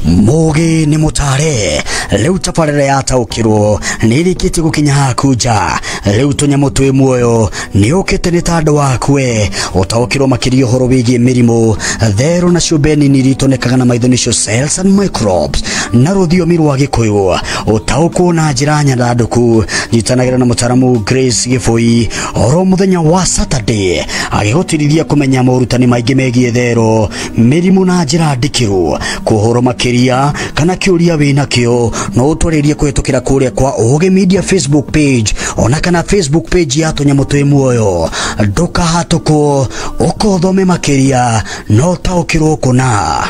Mugi ni mutare leu taparere yataukirwo nirikite gukinya hakuja leu tunyamu twi muoyo ni ukite ni tando wakwe utaukirwo makirio horo wigie mirimo thero na ciubeni niritonekaga na maitho nicio cells and microbes na ruthiomi rwa gikuyu utaukwo na njira nyandanduku nyitanagira na mutaramu Grace Gifoi oro muthenya wa Saturday agigotirithia kumenya morutani maingi megie thero mirimo na njira ndikiru kuhoro makiria kana kiuria wina kio no utwaririe kwetukira kuria kwa Oge Media Facebook page ona kana Facebook page ya tunyamu twi muoyo ndukahatuko ukothome makiria no taukirwo kuna.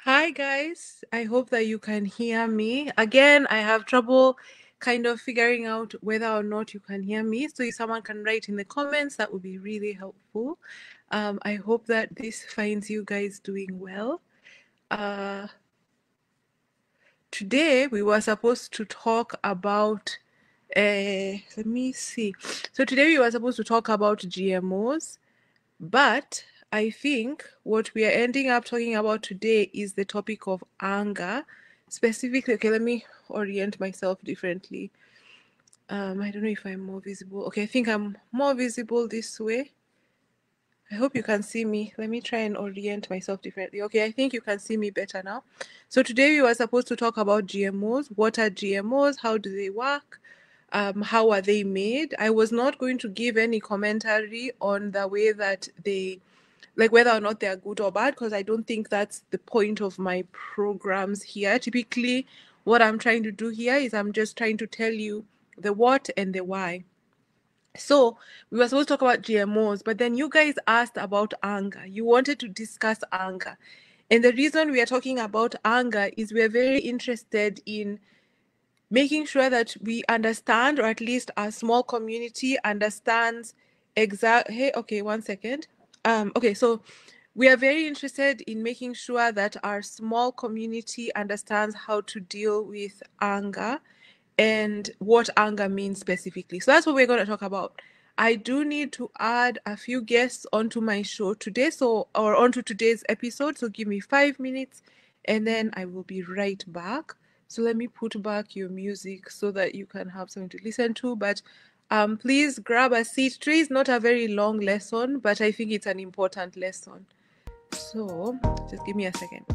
Hi guys, I hope that you can hear me. Again, I have trouble kind of figuring out whether or not you can hear me. So if someone can write in the comments, that would be really helpful. I hope that this finds you guys doing well. Today we were supposed to talk about let me see. So today we were supposed to talk about GMOs, but I think what we are ending up talking about today is the topic of anger. Specifically, okay, let me orient myself differently. I don't know if I'm more visible. Okay, I think I'm more visible this way. I hope you can see me. Let me try and orient myself differently. Okay, I think you can see me better now. So today we were supposed to talk about GMOs. What are GMOs? How do they work? how are they made. I was not going to give any commentary on the way that they, like whether or not they are good or bad, because I don't think that's the point of my programs here. Typically, what I'm trying to do here is I'm just trying to tell you the what and the why. So we were supposed to talk about GMOs, but then you guys asked about anger. You wanted to discuss anger. And the reason we are talking about anger is we're very interested in making sure that we understand, or at least our small community understands hey, okay, 1 second. Okay, so we are very interested in making sure that our small community understands how to deal with anger and what anger means specifically. So that's what we're going to talk about. I do need to add a few guests onto my show today, or onto today's episode. So give me 5 minutes and then I will be right back. So let me put back your music so that you can have something to listen to. But please grab a seat. Today is not a very long lesson, but I think it's an important lesson. So just give me a second.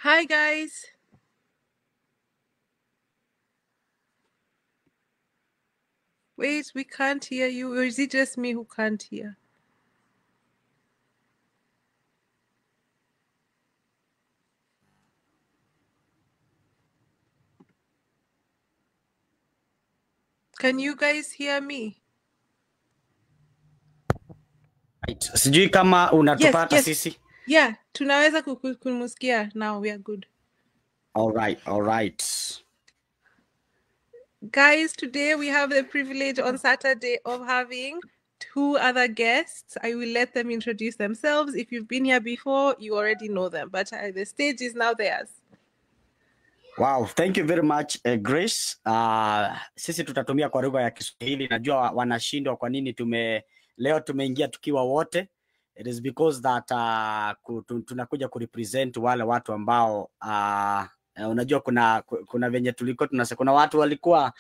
Hi guys. Wait, we can't hear you. Or is it just me who can't hear? Can you guys hear me? Right. Sijui kama unatupata sisi. Yeah, tunaweza kumusikia. Now we are good. All right. Guys, today we have the privilege on Saturday of having 2 other guests. I will let them introduce themselves. If you've been here before, you already know them, but the stage is now theirs. Wow, thank you very much, Grace. Sisi tutatumia kwa lugha ya Kiswahili. Najua wanashindwa kwa nini leo tumeingia tukiwa wote. It is because that tunakuja kurepresent wale watu ambao unajua kuna venye tulikuwa tunasema kuna watu walikuwa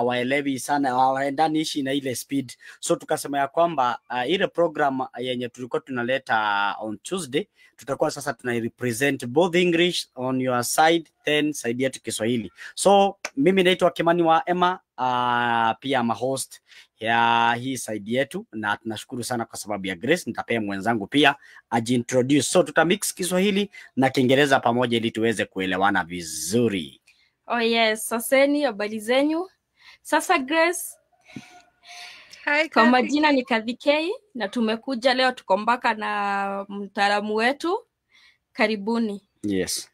waelewi sana, hawaendani ishi na ile speed. So tukasema ya kwamba ile program yenye tulikuwa tunaleta on Tuesday tutakuwa sasa represent both English on your side, then side yetu Kiswahili. So mimi naitwa Kimani wa Emma, pia ma host ya hii side yetu, na tunashukuru sana kwa sababu ya Grace. Nitapea mwenzangu pia ajiintroduce. So tutamix Kiswahili na Kiingereza pamoja ili tuweze kuelewana vizuri. Oh yes, saseni habari zenyu. Sasa Grace. Hi, kwa majina ni Kadhikei na tumekuja leo tukombaka na mtaalamu wetu. Karibuni. Yes.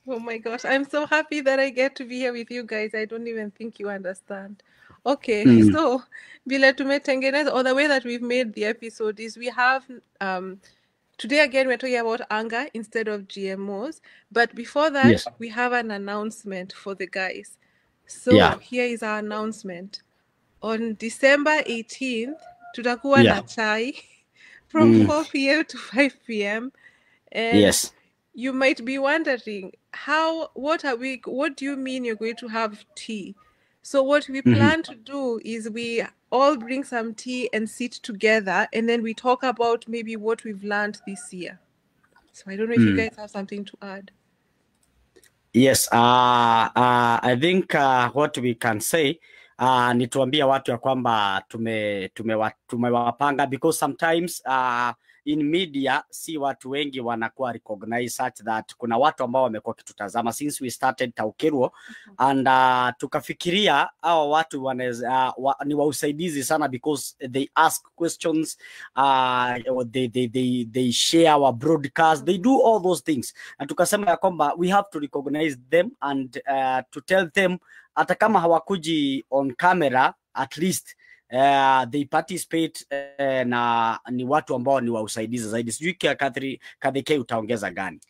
Oh my gosh, I'm so happy that I get to be here with you guys. I don't even think you understand. Okay, so bila tumetengeneza, or the way that we've made the episode is we have today again we're talking about anger instead of GMOs, but before that Yes. we have an announcement for the guys. So here is our announcement. On December 18th tutakuwa na chai from 4 p.m. to 5 p.m. and yes. You might be wondering what do you mean you're going to have tea? So what we plan to do is we all bring some tea and sit together, and then we talk about maybe what we've learned this year. So I don't know if you guys have something to add. Yes, I think what we can say nituambia watu ya kwamba tumewapanga because sometimes in media si watu wengi wanakuwa recognize such that kuna watu ambao wamekuwa kitutazama since we started Taukirwo and tukafikiria hao watu ni wa usaidizi sana because they ask questions, they share our broadcast, they do all those things, na tukasema ya kwamba we have to recognize them and to tell them hata kama hawakuji on camera at least they participate na ni watu ambao ni wa usaidizi zaidi. Sijui Kadhikei utaongeza gani?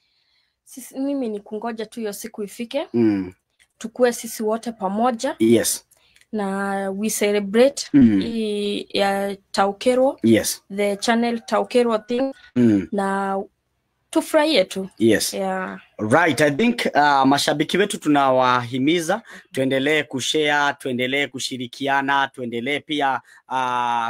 Mimi ni kungoja tu hiyo siku ifike. tukue sisi wote pamoja. Yes. Na we celebrate ya Taukero. Yes. The channel Taukero thing. Na tufurahie tu. Yes. Yeah. Right, I think mashabiki wetu tunawahimiza tuendelee kushare, tuendelee kushirikiana, tuendelee pia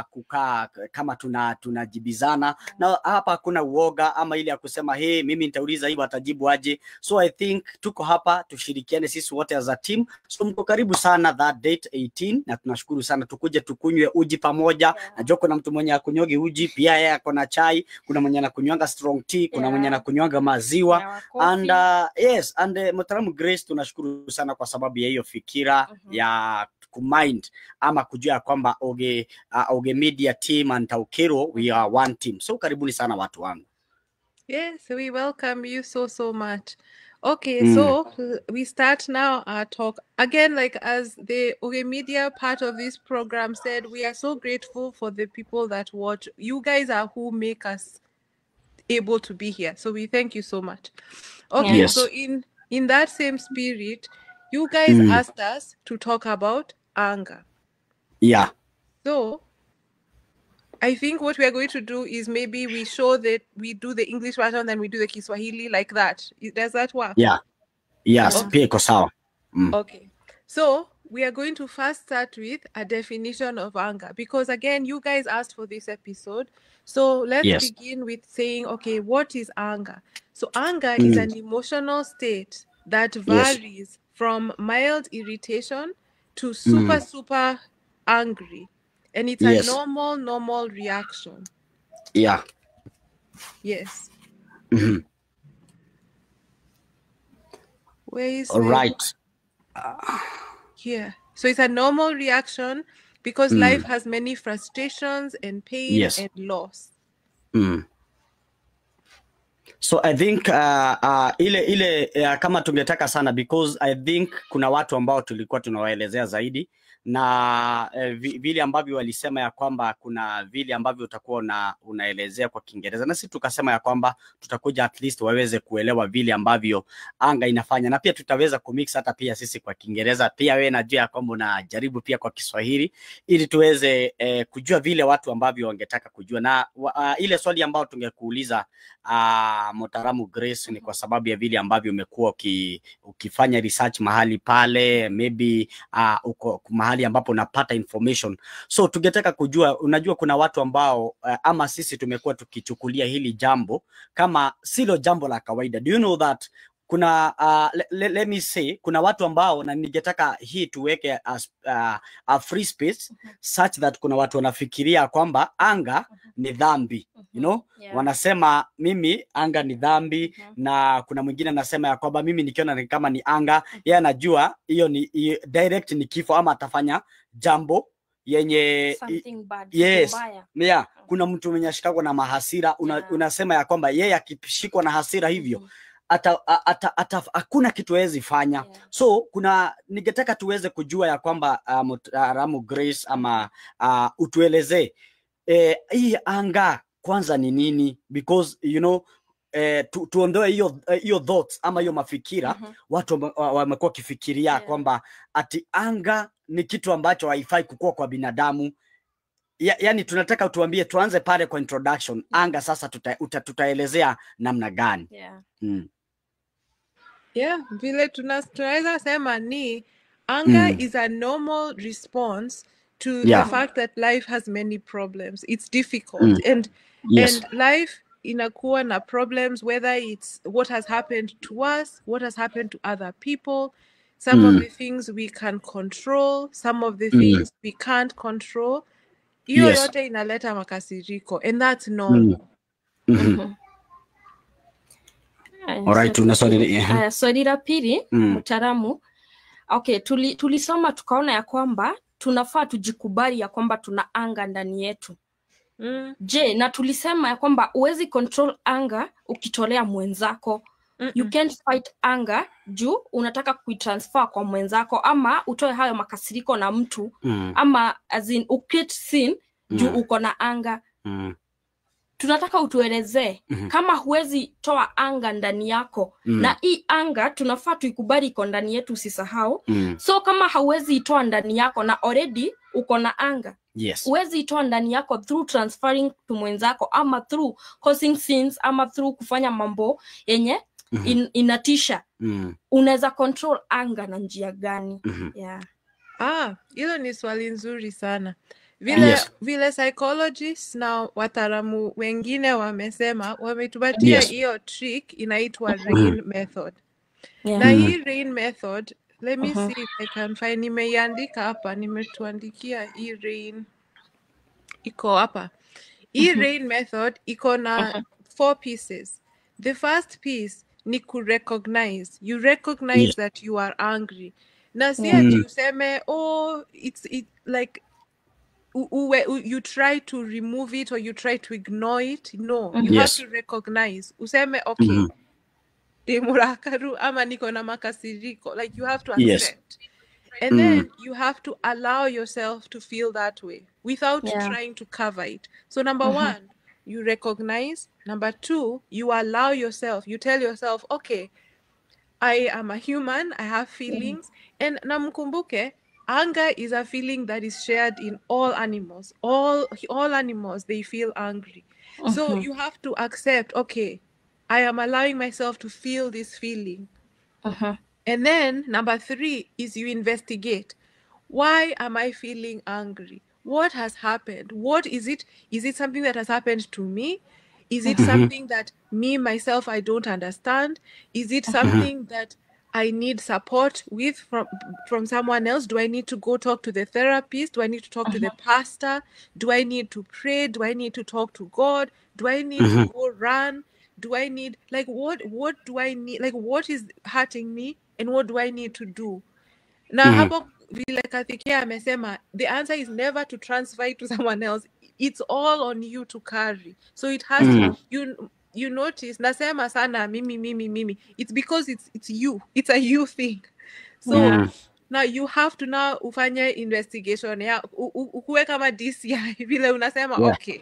kukaa kama tunajibizana. Na hapa hakuna uoga ama ile ya kusema hey mimi nitauliza hivi atajibu aje. So I think tuko hapa tushirikiane sisi wote as a team. So mko karibu sana that date 18 na tunashukuru sana, tukuje tukunywe uji pamoja. Najua kuna mtu mwenye akunywoge uji, pia yeye akona chai, kuna mwenye anakunywanga strong tea, kuna mwenye anakunywanga maziwa. And yes, and Mtaalamu Grace tunashukuru sana kwa sababu ya hiyo fikira ya kumind ama kujua kwamba Oge Media team and Taukero we are one team. So karibuni sana watu wangu. Yes, we welcome you so much. Okay, so we start now our talk. Again, like as the Oge Media part of this program said, we are so grateful for the people that watch. You guys are who make us able to be here. So we thank you so much. Okay, Yes. so in that same spirit, you guys asked us to talk about anger. Yeah. So I think what we are going to do is maybe we show that we do the English version, then we do the Kiswahili like that. Does that work? Yeah. Yes, pia iko sawa. Okay. So we are going to first start with a definition of anger because again, you guys asked for this episode. So let's begin with saying, okay, what is anger? So anger is an emotional state that varies from mild irritation to super angry. And it's a normal reaction. Yeah. Yes. Where is All right. Here. So it's a normal reaction because life has many frustrations and pain and loss. So I think kama tungetaka sana because I think kuna watu ambao tulikuwa tunawaelezea zaidi na vile ambavyo walisema ya kwamba kuna vile ambavyo utakuwa unaelezea kwa Kiingereza na sisi tukasema ya kwamba tutakuja at least waweze kuelewa vile ambavyo anga inafanya na pia tutaweza kumix hata pia sisi kwa Kiingereza pia wewe najua kwamba unajaribu pia kwa Kiswahili ili tuweze kujua vile watu ambavyo wangetaka kujua na ile swali ambao tungekuuliza Mtaalamu Grace ni kwa sababu ya vile ambavyo umekuwa ukifanya research mahali pale maybe uko mahali ambapo unapata information. So tungetaka kujua, unajua kuna watu ambao ama sisi tumekuwa tukichukulia hili jambo kama silo jambo la kawaida. Do you know that kuna let me say kuna watu ambao na ningetaka hii tuweke a free space such that kuna watu wanafikiria kwamba anga ni dhambi, you know, wanasema mimi anga ni dhambi na kuna mwingine anasema ya kwamba mimi nikiona kama ni anga yeye anajua hiyo ni direct ni kifo ama atafanya jambo yenye something bad. Yes. Yeah, kuna mtu mwenye ashikwa na mahasira unasema ya kwamba yeye akishikwa na hasira hivyo hakuna kitu hawezi fanya. So ningetaka tuweze kujua ya kwamba Mtaalamu Grace ama utueleze hii anga kwanza ni nini because you know tuondoe hiyo thoughts ama hiyo mafikira watu wamekuwa kifikiria kwamba ati anga ni kitu ambacho haifai kukua kwa binadamu. Yani tunataka utuambie, tuanze pale kwa introduction. Anga sasa tutaelezea namna gani? Vile tunaweza sema ni anger is a normal response to the fact that life has many problems. It's difficult and life inakuwa na problems, whether it's what has happened to us, what has happened to other people, some of the things we can control, some of the things we can't control. Hiyo yote inaleta makasiriko and that's normal. Alright, swali la pili Mtaalamu. Okay, tulisoma tukaona ya kwamba tunafaa tujikubali ya kwamba tuna anga ndani yetu. Je, na tulisema ya kwamba uwezi control anger ukitolea mwenzako. You can't fight anger juu unataka kuitransfer kwa mwenzako ama utoe hayo makasiriko na mtu ama as in ukreate sin juu uko na anger. tunataka utuelezee kama huwezi toa anga ndani yako na hii anga tunafaa tuikubali iko ndani yetu, usisahau. So kama hauwezi itoa ndani yako na already uko na anga, huwezi itoa ndani yako through transferring to mwenzako, ama through causing sins, ama through kufanya mambo yenye inatisha. Unaweza control anga na njia gani? Hilo ni swali nzuri sana. Vile psychologists na wataalamu wengine wamesema, wametupatia hiyo trick inaitwa RAIN method. Na hii RAIN method, let me see if I can find, nimeiandika hapa, nimetuandikia hii RAIN, iko hapa. Hii RAIN method iko na 4 pieces. The first piece ni kurecognize. You recognize that you are angry. Na si ati useme, it's like you try to remove it or you try to ignore it. No, you have to recognize. Useme, okay, demurakaru ama niko na makasiriko. Like, you have to accept. And then you have to allow yourself to feel that way without trying to cover it. So number 1, you recognize. Number 2, you allow yourself. You tell yourself, okay, I am a human, I have feelings. And namkumbuke, anger is a feeling that is shared in all animals. All animals, they feel angry. So you have to accept, okay, I am allowing myself to feel this feeling. And then number 3 is you investigate. Why am I feeling angry? What has happened? What is it? Is it something that has happened to me? Is it something that me, myself, I don't understand? Is it something that I need support with from someone else? Do I need to go talk to the therapist? Do I need to talk to the pastor? Do I need to pray? Do I need to talk to God? Do I need to go run? Do I need, like, what do I need? Like, what is hurting me and what do I need to do? Na hapo vile Kathikia amesema, the answer is never to transfer it to someone else. It's all on you to carry. So it has to, you notice, nasema sana mimi. It's because it's you. It's a you thing. So now you have to now ufanye investigation ya ukuwe kama DCI vile unasema okay.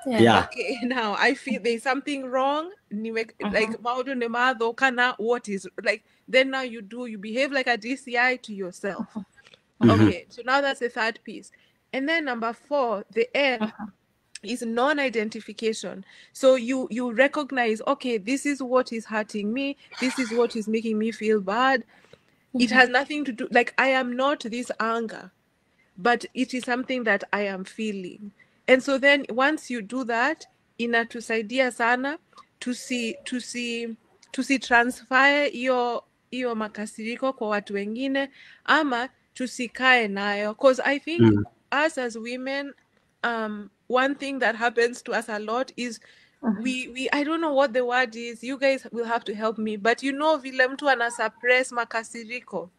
Okay, now I feel there's something wrong. Like maudu ne madho kana, what is, like, then now you behave like a DCI to yourself. Okay, so now that's the third piece. And then number 4, the N is non-identification. So you recognize, okay, this is what is hurting me. This is what is making me feel bad. It has nothing to do, like, I am not this anger, but it is something that I am feeling. And so then once you do that, inatusaidia sana to see transfer iyo makasiriko kwa watu wengine ama tusikae nayo. Because I think us as women, one thing that happens to us a lot is we I don't know what the word is, you guys will have to help me, but you know vile mtu ana suppress makasiriko.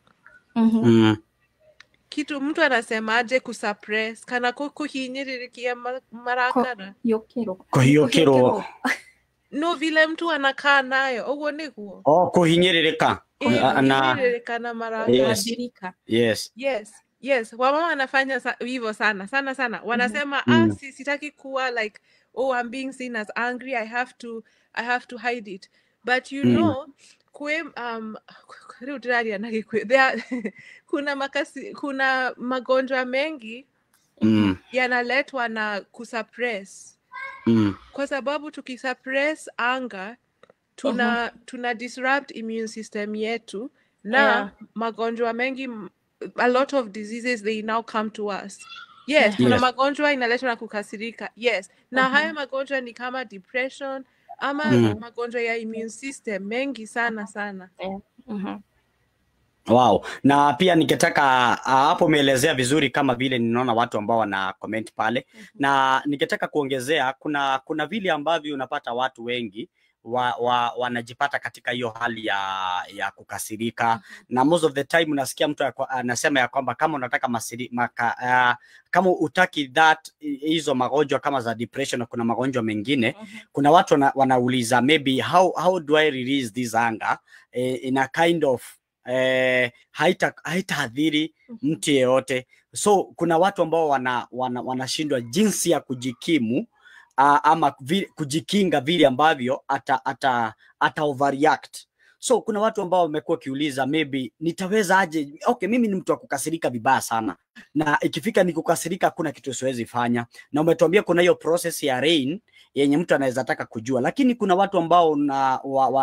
Kitu mtu anasemaje kusuppress kana kuhinyiririkia marakara kuhiokero no vile mtu anakaa nayo uone huo kuhinyiririka na marakara. Yes, wamama anafanya hivyo sana. Wanasema sitaki kuwa like, I'm being seen as angry, I have to hide it. But you know, kuna magonjwa mengi yanaletwa na kusuppress. Kwa sababu tukisuppress anger, tuna disrupt immune system yetu na magonjwa mengi, a lot of diseases, they now come to us. Kuna magonjwa inaletwa na kukasirika. Na haya magonjwa ni kama depression ama magonjwa ya immune system mengi sana. Wow. Na pia nikitaka hapo umeelezea vizuri, kama vile ninaona watu ambao wana comment pale. Na nikitaka kuongezea, kuna vile ambavyo unapata watu wengi wanajipata katika hiyo hali ya kukasirika. Na most of the time unasikia mtu anasema ya kwamba kama unataka kama utaki hizo magonjwa kama za depression na kuna magonjwa mengine, kuna watu wanauliza maybe how do I release this anger in a kind of haitahadhiri mtu yeyote. So kuna watu ambao wanashindwa jinsi ya kujikimu ama kujikinga vile ambavyo ata overreact. So kuna watu ambao wamekuwa kiuliza maybe nitaweza aje? Okay, mimi ni mtu wa kukasirika vibaya sana, na ikifika ni kukasirika kuna kitu siwezi fanya, na umetuambia kuna hiyo process ya RAIN yenye mtu anaweza taka kujua, lakini kuna watu ambao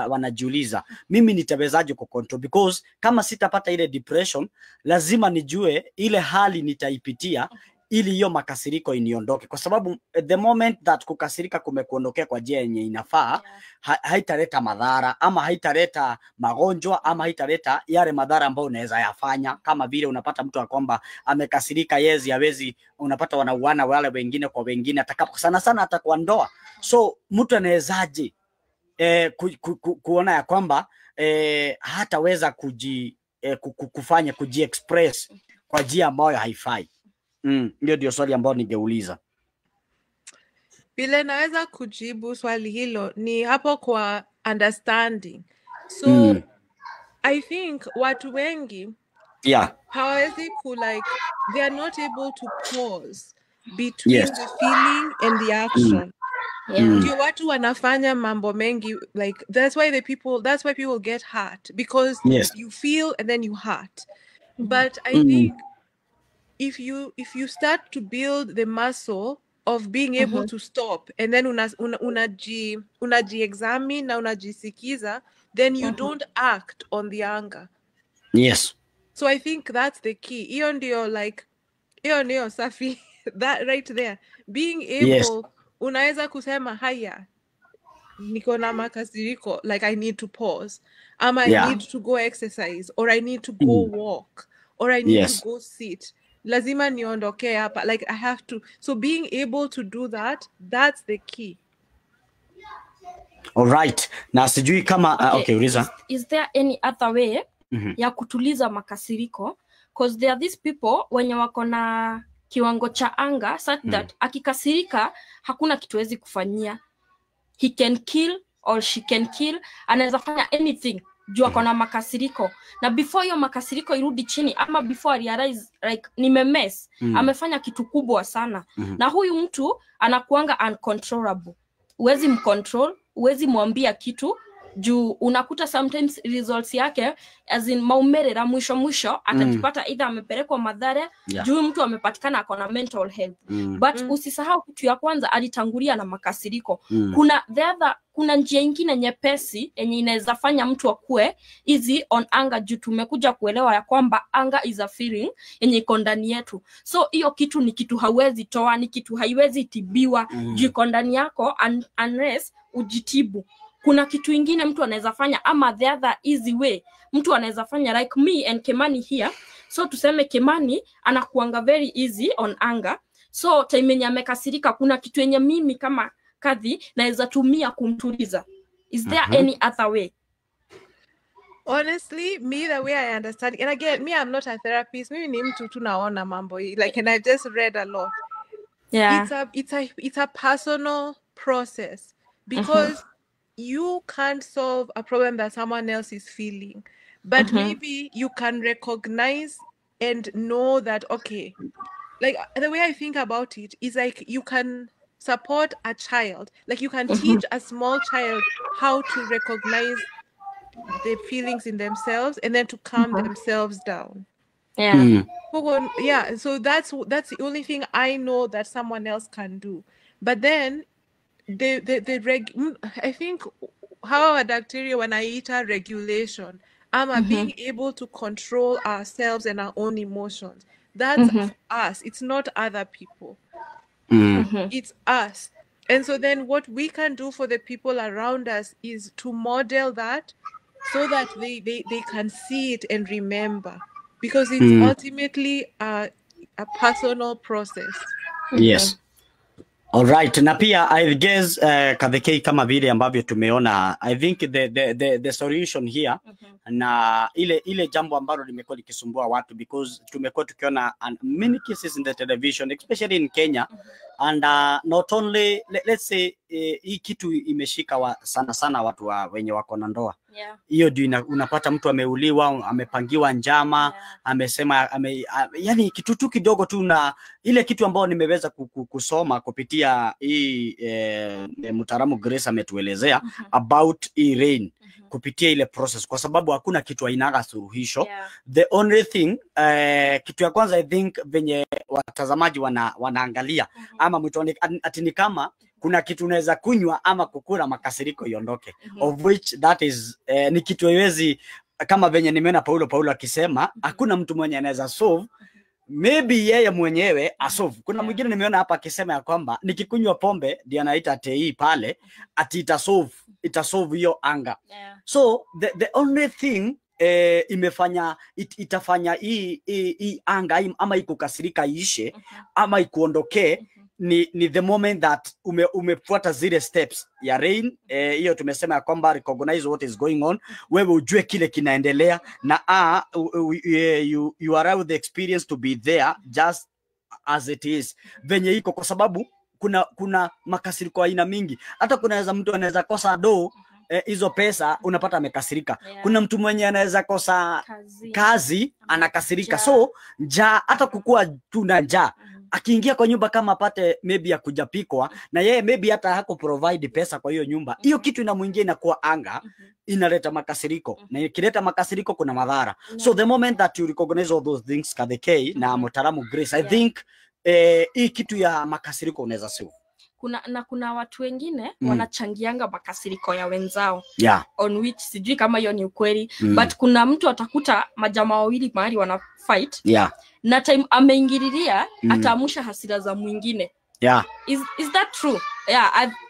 wanajiuliza mimi nitawezaje ku control, because kama sitapata ile depression lazima nijue ile hali nitaipitia ili hiyo makasiriko iniondoke, kwa sababu the moment that kukasirika kumekuondokea kwa njia yenye inafaa, haitaleta madhara ama haitaleta magonjwa ama haitaleta yale madhara ambayo unaweza yafanya, kama vile unapata mtu kwamba amekasirika yezi hawezi, unapata wanauana wale wengine kwa wengine, atakapo sana atakuwa ndoa. So mtu anawezaje kuona ya kwamba hataweza kufanya kujiexpress kwa njia ambayo haifai? Ndio swali ambalo ningeuliza. Vile naweza kujibu swali hilo ni hapo kwa understanding. So I think watu wengi hawawezi they are not able to pause between the feeling and the action. Ndio watu wanafanya mambo mengi, like that's why people get hurt, because you feel and then you hurt. But I think if you start to build the muscle of being able to stop, and then unaji-examine na unajisikiza, then you don't act on the anger. Yes. So I think that's the key. Hiyo ndio safi. That right there. Being able, unaweza kusema haya, niko na makasiriko, like I need to pause. I need to go exercise, or I need to go walk, or I need to go sit. Lazima niondoke hapa, like I have to. So being able to do that, that's the key. All right. Na sijui kama okay, uliza. Is there any other way ya kutuliza makasiriko? Because there are these people wenye wako na kiwango cha anga such that akikasirika hakuna kitu hawezi kufanyia. He can kill or she can kill, anaweza fanya anything juu ako na makasiriko, na before hiyo makasiriko irudi chini ama before realize like nimemess, amefanya kitu kubwa sana. Na huyu mtu anakuanga uncontrollable, uwezi mcontrol, uwezi mwambia kitu juu unakuta sometimes results yake as in maumerera mwisho atajipata either amepelekwa madhara juu mtu amepatikana ako na mental health. But usisahau kitu ya kwanza alitangulia na makasiriko. Kuna njia nyingine nyepesi yenye inaweza fanya mtu akue easy on anger, juu tumekuja kuelewa ya kwamba anger is a feeling yenye iko ndani yetu. So hiyo kitu ni kitu hauwezi toa, ni kitu haiwezi tibiwa juu iko ndani yako unless ujitibu. Kuna kitu ingine mtu anaweza fanya, ama the other easy way mtu anaweza fanya, like me and Kimani here. So tuseme Kimani anakuanga very easy on anger. So time yenye amekasirika kuna kitu yenye mimi kama Kadhi naweza tumia kumtuliza. Is there any other way? Honestly, me, the way I understand, and again, me, I'm not a therapist. Mimi ni mtu tu naona mambo hii, like, and I just read a lot. Yeah. It's a personal process, because you can't solve a problem that someone else is feeling, but maybe you can recognize and know that, okay, like the way I think about it is like you can support a child, like you can teach a small child how to recognize the feelings in themselves and then to calm themselves down. Yeah. So that's the only thing I know that someone else can do. But then I think how a bacteria when I eat a regulation, being able to control ourselves and our own emotions. That's us. It's not other people. It's us. And so then what we can do for the people around us is to model that so that they can see it and remember, because it's ultimately a personal process. Yes. All right. Na pia I guess Kadhikei, kama vile ambavyo tumeona, I think the solution here na ile jambo ambalo limekuwa likisumbua watu, because tumekuwa tukiona many cases in the television especially in Kenya, and not only let's say hii kitu imeshika sana watu wenye wako na ndoa. Hiyo ndio unapata mtu ameuliwa, amepangiwa njama, amesema yani kitu tu kidogo tu, na ile kitu ambayo nimeweza kusoma kupitia hii mtaalamu Grace ametuelezea about rain kupitia ile process, kwa sababu hakuna kitu hainaga suluhisho. The only thing kitu ya kwanza I think venye watazamaji wanaangalia ama mtu ati ni kama kuna kitu unaweza kunywa ama kukula makasiriko iondoke, of which that is ni kitu haiwezi, kama venye nimeona Paulo akisema hakuna mtu mwenye anaweza solve, maybe yeye mwenyewe asolve. Kuna mwingine nimeona hapa akisema ya kwamba nikikunywa pombe ndio anaita TI pale ati itasolve hiyo anga. So the only thing imefanya itafanya hii anga ama ikukasirika ishe ama ikuondoke ni the moment that umefuata zile steps ya rain. Hiyo tumesema ya kwamba recognize what is going on, wewe ujue kile kinaendelea, na you allow the experience to be there just as it is venye iko, kwa sababu kuna makasiriko aina mingi. Hata kunaweza mtu anaweza kosa hizo pesa unapata amekasirika. Kuna mtu mwenye anaweza kosa kazi anakasirika. So njaa, hata kukua tu na njaa, akiingia kwa nyumba kama apate maybe ya kujapikwa na yeye maybe hata hako provide pesa kwa hiyo nyumba, hiyo kitu inamuingia inakuwa anga, inaleta makasiriko, na ikileta makasiriko kuna madhara. So the moment that you recognize all those things KDK na mtaalamu Grace, I think hii kitu ya makasiriko unaweza sio. Kuna watu wengine wanachangianga makasiriko ya wenzao, on which sijui kama hiyo ni ukweli, but kuna mtu atakuta majamaa wawili mahali wana fight, na time ameingililia ataamusha hasira za mwingine. Is that true?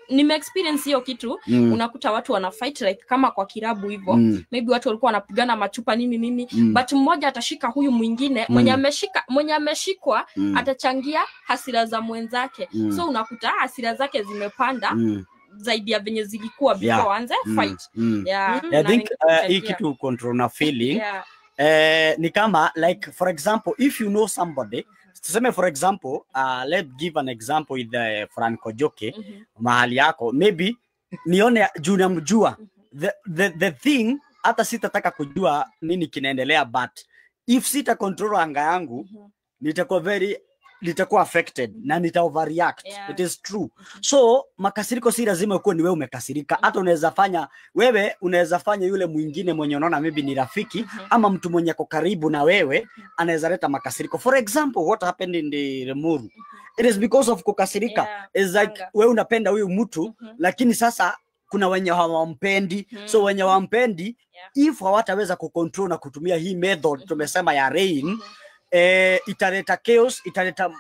Nime experience hiyo kitu. Unakuta watu wana fight like kama kwa kilabu hivyo, maybe watu walikuwa wanapigana machupa nini, but mmoja atashika huyu mwingine, mwenye ameshikwa atachangia hasira za mwenzake. So unakuta hasira zake zimepanda zaidi ya venye zilikuwa before waanze fight. I think hii kitu control na feeling ni kama like for example if you know somebody, tuseme for example let's give an example with Franco Joke, mahali yako maybe nione juu namjua the thing, hata sitataka kujua nini kinaendelea, but if sita control anga yangu nitakuwa affected na nita overreact. It is true. So makasiriko si lazima uko ni wewe umekasirika, hata unaweza fanya yule mwingine mwenye unaona maybe ni rafiki ama mtu mwenye ako karibu na wewe anaweza leta makasiriko. For example, what happened in the Limuru, it is because of kukasirika. It's like wewe unapenda huyu mtu lakini sasa kuna wenye hawampendi. So wenye hawampendi if hawataweza kucontrol na kutumia hii method tumesema ya rain, italeta chaos, italeta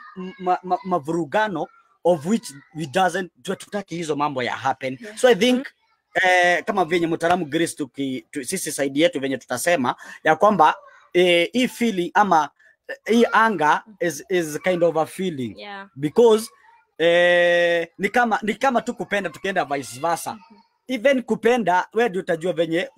mavurugano of which we doesn't tutaki hizo mambo ya happen. So I think kama venye mtaalamu Grace sisi side yetu venye tutasema ya kwamba hii feeling ama hii anger is kind of a feeling, because ni kama tu kupenda tukienda vice versa. Even kupenda wewe ndio utajua venye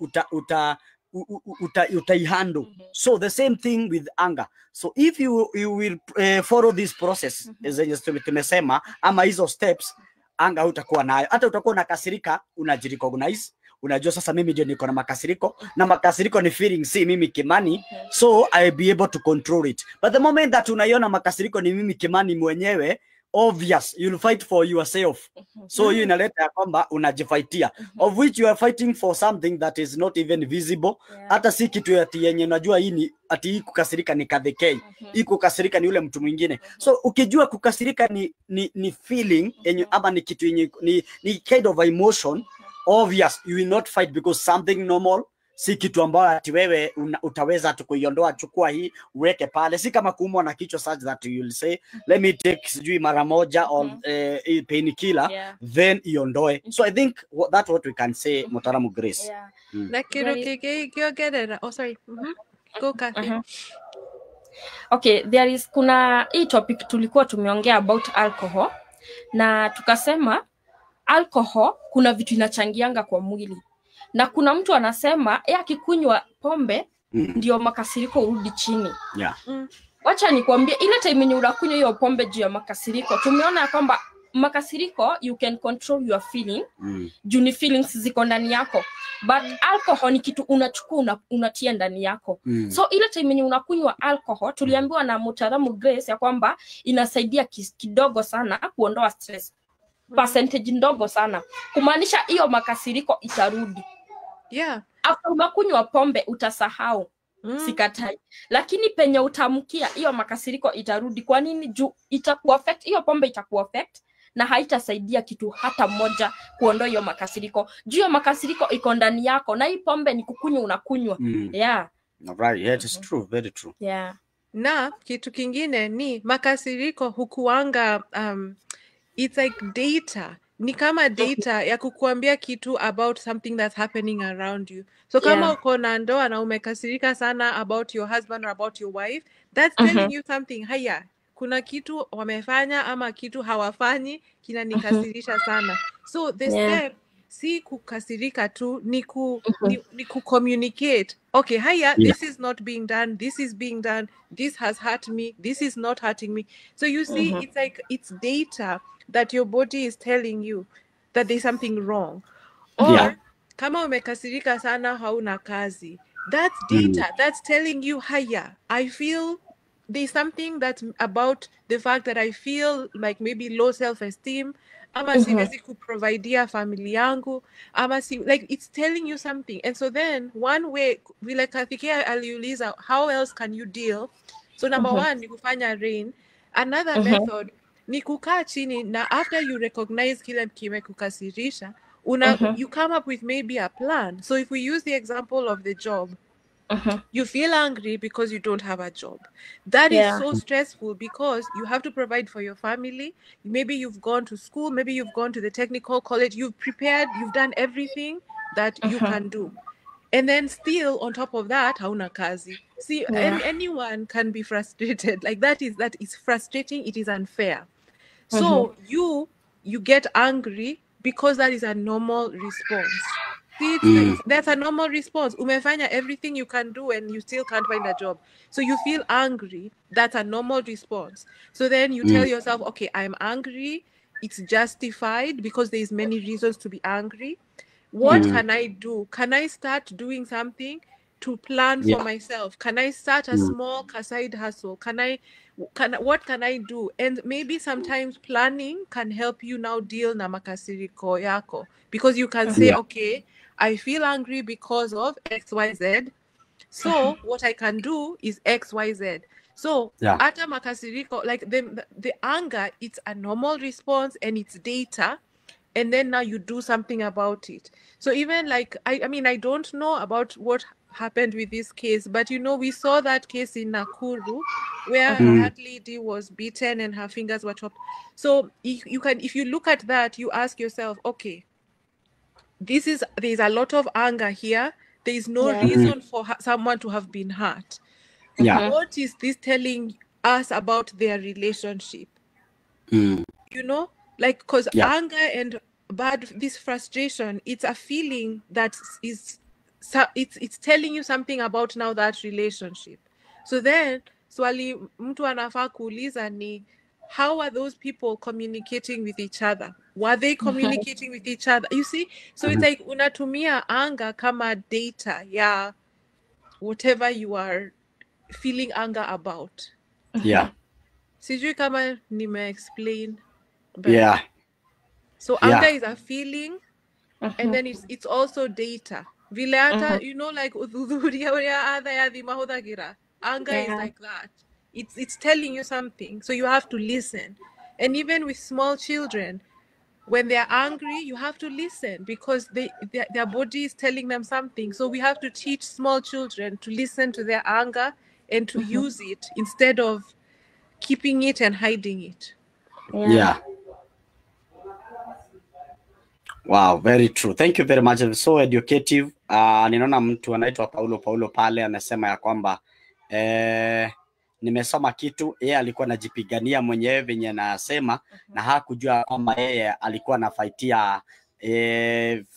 utaihandle. So the same thing with anger. So if you will follow this process zenye tumesema ama hizo steps, anger utakuwa nayo. Hata utakuwa unakasirika, unajirecognize, unajua sasa mimi ndio niko na makasiriko, na makasiriko ni feeling, si mimi Kimani, so I'll be able to control it. But the moment that unaiona makasiriko ni mimi Kimani mwenyewe, obvious you'll fight for yourself. So you inaleta ya kwamba unajifightia, of which you are fighting for something that is not even visible. Hata si kitu ati yenye unajua hii ni ati hii kukasirika ni KDK, hii kukasirika ni yule mtu mwingine. So ukijua kukasirika ni feeling yenye ama ni kitu yenye ni kind of emotion, obvious you will not fight because something normal. Si kitu ambayo ati wewe utaweza tukuiondoa, chukua hii uweke pale. Si kama kuumwa na kichwa such that you will say let me take sijui mara moja or painkiller then iondoe. So I think that's what we can say mtaalamu Grace. Na kiro kiogere. Oh sorry. Go Kathy. Okay, kuna hii topic tulikuwa tumeongea about alcohol, na tukasema alcohol kuna vitu inachangianga kwa mwili, na kuna mtu anasema akikunywa pombe ndio makasiriko urudi chini. Wacha nikwambie, ile time yenye unakunywa hiyo pombe juu ya makasiriko, tumeona ya kwamba makasiriko you can control your feeling. Juu ni feelings ziko ndani yako, but alcohol ni kitu unachukua unatia ndani yako. So ile time yenye unakunywa alcohol, tuliambiwa na mtaalamu Grace ya kwamba inasaidia kidogo sana kuondoa stress. Percentage ndogo sana, kumaanisha hiyo makasiriko itarudi. After unakunywa pombe utasahau. Sikatai, lakini penye utamkia hiyo makasiriko itarudi. Kwa nini? Juu itakuaffect, hiyo pombe itakuaffect na haitasaidia kitu hata moja kuondoa hiyo makasiriko. Juu hiyo makasiriko iko ndani yako, na hii pombe ni kukunywa unakunywa. Right, yeah, it's true, very true. Na kitu kingine ni makasiriko hukuanga it's like data. Ni kama data ya kukuambia kitu about something that's happening around you. So kama uko na ndoa na umekasirika sana about your husband or about your wife, that's telling you something. Haya, kuna kitu wamefanya ama kitu hawafanyi kinanikasirisha sana. So the step si kukasirika tu, ni ku communicate. Okay, haya, this is not being done, this is being done, this has hurt me, this is not hurting me. So you see, it's like, it's data that your body is telling you that there's something wrong. Or kama umekasirika sana hauna kazi, that's data that's telling you, haya, I feel there's something that's about the fact that I feel like maybe low self-esteem, ama siwezi kuprovidea family yangu, ama like it's telling you something. And so then one way, vile Kathikia aliuliza, how else can you deal? So number one ni kufanya rain. Another method ni kukaa chini, na after you recognize kile kimekukasirisha, you come up with maybe a plan. So if we use the example of the job, you feel angry because you don't have a job. That is so stressful because you have to provide for your family. Maybe you've gone to school, maybe you've gone to the technical college, you've prepared, you've done everything that you can do. And then still on top of that, hauna kazi. See, anyone can be frustrated. Like that is frustrating, it is unfair. So you get angry because that is a normal response. See, that's a normal response. Umefanya everything you can do and you still can't find a job. So you feel angry. That's a normal response. So then you tell yourself, okay, I'm angry. It's justified because there's many reasons to be angry. What can I do? Can I start doing something to plan for myself? Can I start a small side hustle? What can I do? And maybe sometimes planning can help you now deal na makasiriko yako, because you can say, okay, I feel angry because of XYZ. So what I can do is XYZ. So ata makasiriko, like the anger, it's a normal response and it's data. And then now you do something about it. So even like, I mean, I don't know about what happened with this case, but you know, we saw that case in Nakuru where that lady was beaten and her fingers were chopped. So if you look at that, you ask yourself, okay, there's a lot of anger here. There is no reason for someone to have been hurt. What is this telling us about their relationship? You know, like, because anger and this frustration, it's a feeling that it's telling you something about now that relationship. So then swali mtu anafaa kuuliza ni, how are those people communicating with each other? Were they communicating with each other? You see, so it's like unatumia anger kama data whatever you are feeling anger about. Sijui kama nime explain. So anger is a feeling, and then it's also data. Vile hata, you know, like anger is like that. It's telling you something, so you have to listen. And even with small children, when they're angry, you have to listen because their body is telling them something. So we have to teach small children to listen to their anger and to use it instead of keeping it and hiding it. Wow, very true. Thank you very much. It's so educative. Ninaona mtu anaitwa Paulo pale anasema ya kwamba nimesoma kitu, yeye alikuwa anajipigania mwenyewe venye anasema, na hakujua kwamba yeye alikuwa anafaitia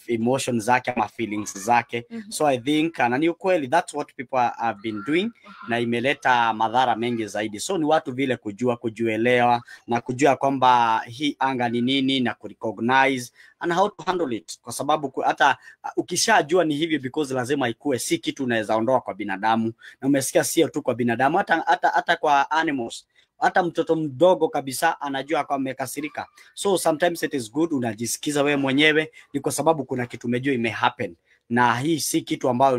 emotions zake ama feelings zake. So I think na ni ukweli, that's what people have been doing, na imeleta madhara mengi zaidi. So ni watu vile kujuelewa na kujua kwamba hii anga ni nini na kurecognize and how to handle it, kwa sababu hata ukishajua ni hivi, because lazima ikue, si kitu unaweza ondoa kwa binadamu. Na umesikia, sio tu kwa binadamu, hata kwa animals. Hata mtoto mdogo kabisa anajua kwa amekasirika. So sometimes it is good unajisikiza wewe mwenyewe, ni kwa sababu kuna kitu umejua imehappen, na hii si kitu ambayo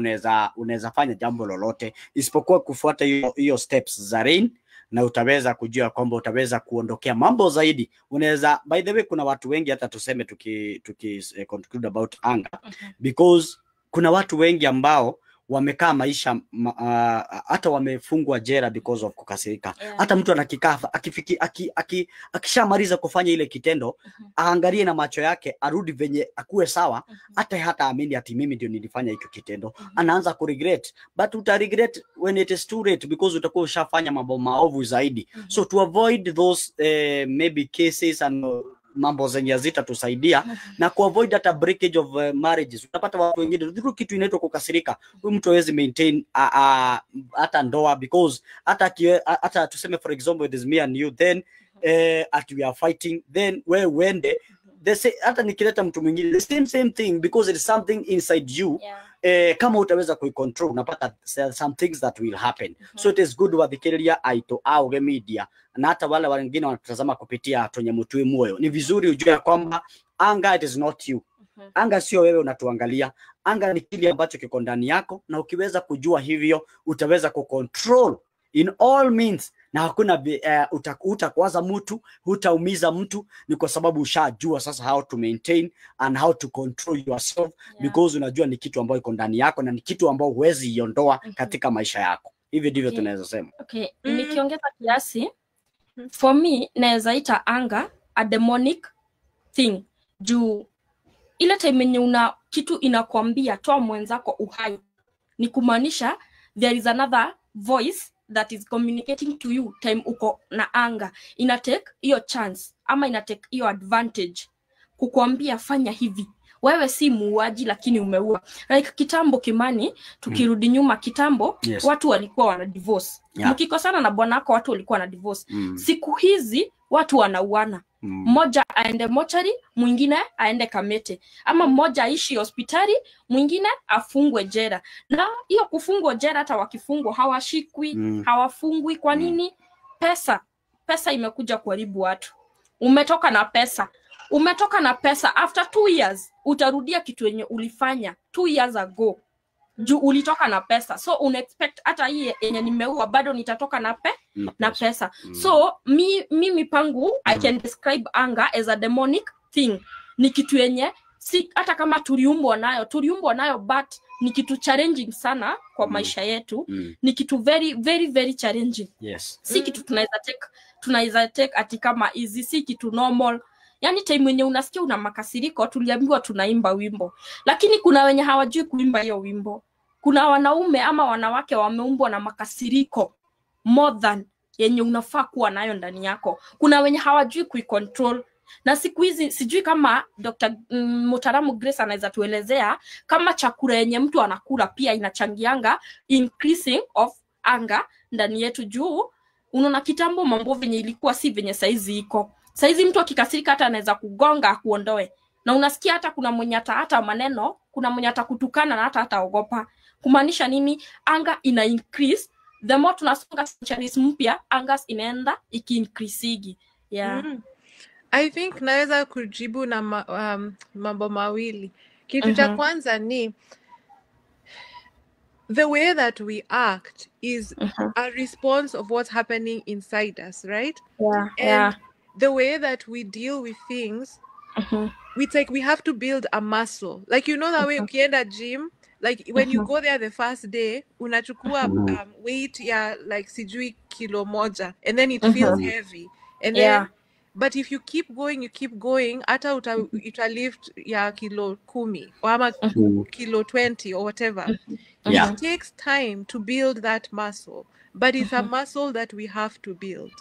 unaweza fanya jambo lolote isipokuwa kufuata hiyo steps za Rain, na utaweza kujua kwamba utaweza kuondokea mambo zaidi. Unaweza, by the way, kuna watu wengi, hata tuseme tuki conclude about anger, because kuna watu wengi ambao wamekaa maisha hata wamefungwa jela because of kukasirika. Hata mtu anakikafa akishamaliza kufanya ile kitendo, aangalie na macho yake, arudi venye akuwe sawa, hata amini ati mimi ndio nilifanya hicho kitendo, anaanza ku regret. But uta regret when it is too late, because utakuwa ushafanya mambo maovu zaidi. So to avoid those maybe cases and mambo zenye zitatusaidia na kuavoid hata breakage of marriages. Utapata watu wengine ndio kitu inaitwa kukasirika, huyu mtu hawezi maintain hata ndoa, because hata tuseme for example it is me and you, then at we are fighting, then when they say hata nikileta mtu mwingine the same thing, because it is something inside you. Kama utaweza kuicontrol, unapata some things that will happen. So it is good wathikiriria aito au media, na hata wale wengine wanatazama kupitia Tonye Mutwe Moyo, ni vizuri ujue kwamba anger, it is not you. Anga sio wewe unatuangalia, anga ni kile ambacho kiko ndani yako, na ukiweza kujua hivyo utaweza kucontrol in all means, na hakuna utakwaza mtu, hutaumiza mtu, ni kwa sababu ushajua sasa how to maintain and how to control yourself, because unajua ni kitu ambacho iko ndani yako na ni kitu ambacho huwezi iondoa katika maisha yako. Hivi ndivyo tunaweza sema. Nikiongeza kiasi, for me naweza ita anger a demonic thing. Juu ile time yenye una kitu inakwambia toa mwenzako uhai, ni kumaanisha there is another voice that is communicating to you time uko na anger. Ina take hiyo chance ama ina take hiyo advantage kukuambia fanya hivi. Wewe si muuaji lakini umeua. Like kitambo Kimani, tukirudi nyuma kitambo, watu walikuwa wana divorce. Mkikosana na bwanako watu walikuwa na divorce. Siku hizi watu wanauana. Mmoja aende mochari, mwingine aende Kamete. Ama mmoja aishi hospitali, mwingine afungwe jela. Na hiyo kufungwa jela, hata wakifungwa hawashikwi, hawafungwi. Kwa nini? Pesa imekuja kuharibu watu. Umetoka na pesa after 2 years utarudia kitu yenye ulifanya 2 years ago. Juu ulitoka na pesa. So unexpect hata hii yenye nimeua bado nitatoka na pesa. So mimi pangu I can describe anger as a demonic thing. Ni kitu yenye si hata kama tuliumbwa nayo, but ni kitu challenging sana kwa maisha yetu. Ni kitu very very very challenging. Si kitu tunaweza take ati kama easy, si kitu normal. Yani time wenye unasikia una makasiriko, tuliambiwa tunaimba wimbo, lakini kuna wenye hawajui kuimba hiyo wimbo. Kuna wanaume ama wanawake wameumbwa na makasiriko more than yenye unafaa kuwa nayo ndani yako. Kuna wenye hawajui kuicontrol. Na siku hizi sijui kama Dr. Mutaramu Grace anaweza tuelezea kama chakula yenye mtu anakula pia inachangianga increasing of anger ndani yetu. Juu unaona kitambo mambo venye ilikuwa si venye saizi iko. Saizi mtu akikasirika hata anaweza kugonga kuondoe. Na unasikia hata kuna mwenye hata maneno, kuna mwenye kutukana na hata ogopa. Kumaanisha nini? Anger ina increase. The more tunasonga centuries mpya, anger inaenda iki-increasing. I think naweza kujibu na mambo mawili. Kitu cha kwanza ni the way that we act is a response of what's happening inside us, right? And the way that we deal with things, we have to build a muscle. Like, you know, that way ukienda gym, like when you go there the first day, unachukua weight ya like sijui kilo moja, and then it feels heavy. And then, but if you keep going, hata uta lift ya kilo 10 or ama kilo 20 or whatever. It takes time to build that muscle, but it's a muscle that we have to build.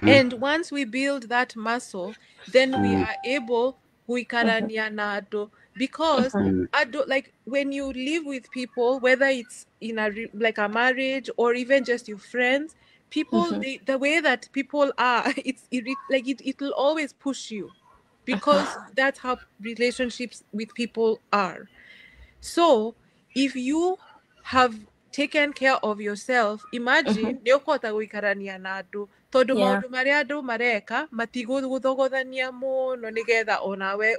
And once we build that muscle, then we are able guikarania na ado, because ado, like when you live with people, whether it's in like a marriage or even just your friends, people the way that people are, it'll always push you, because that's how relationships with people are. So if you have taken care of yourself, imagine niokota guikarania na andu tondu maundu maria andu mareka matiguthogothania muno nigetha onawe